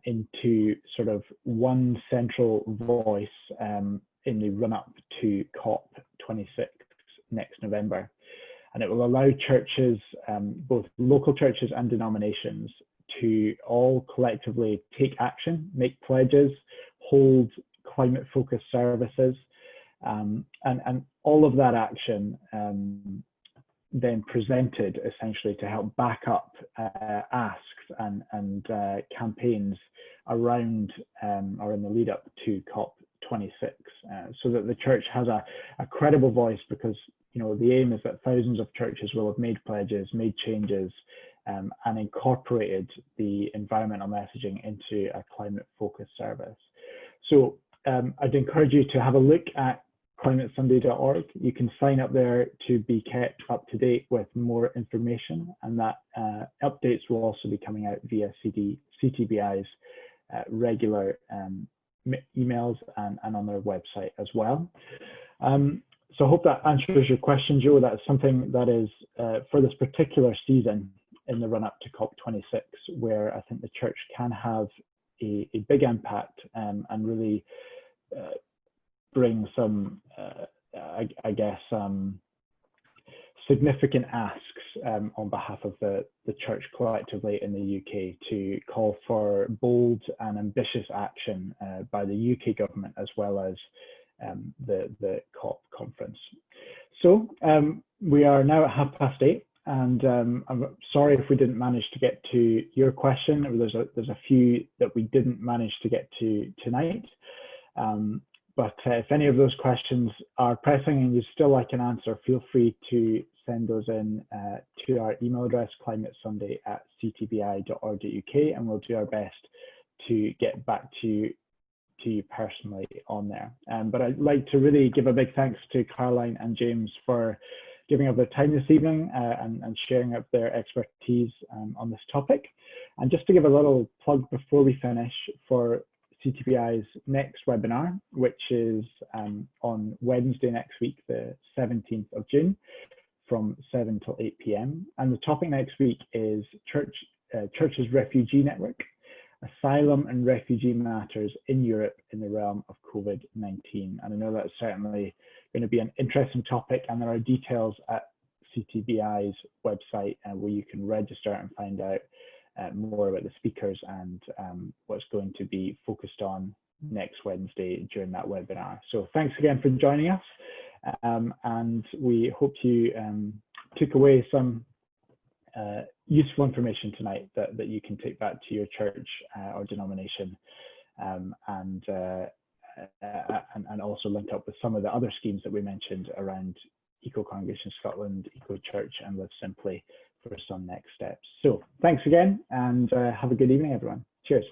[SPEAKER 1] into sort of one central voice in the run-up to COP26 next November. And it will allow churches, both local churches and denominations, to all collectively take action, make pledges, hold climate-focused services, and all of that action then presented essentially to help back up asks and campaigns around or in the lead up to COP26, so that the church has a credible voice, because the aim is that thousands of churches will have made pledges, made changes, and incorporated the environmental messaging into a climate-focused service. So I'd encourage you to have a look at climatesunday.org. You can sign up there to be kept up to date with more information, and that updates will also be coming out via CTBI's regular emails and on their website as well. So I hope that answers your question, Joe. That's something that is for this particular season in the run-up to COP26, where I think the church can have a big impact and really bring some, significant asks on behalf of the church collectively in the UK to call for bold and ambitious action by the UK government, as well as the COP conference. So we are now at 8:30, and I'm sorry if we didn't manage to get to your question. There's a few that we didn't manage to get to tonight. But if any of those questions are pressing and you still like an answer, feel free to send those in to our email address, climatesunday@ctbi.org.uk, and we'll do our best to get back to you personally on there. But I'd like to really give a big thanks to Caroline and James for giving up their time this evening and sharing up their expertise on this topic. And just to give a little plug before we finish for CTBI's next webinar, which is on Wednesday next week, the 17th of June, from 7 till 8 p.m. And the topic next week is Church's Refugee Network, Asylum and Refugee Matters in Europe in the Realm of COVID-19. And I know that's certainly going to be an interesting topic, and there are details at CTBI's website where you can register and find out more about the speakers and what's going to be focused on next Wednesday during that webinar. So thanks again for joining us, and we hope you took away some useful information tonight that you can take back to your church or denomination, and also link up with some of the other schemes that we mentioned around Eco Congregation Scotland, Eco Church, and Live Simply for some next steps. So thanks again, and have a good evening, everyone. Cheers.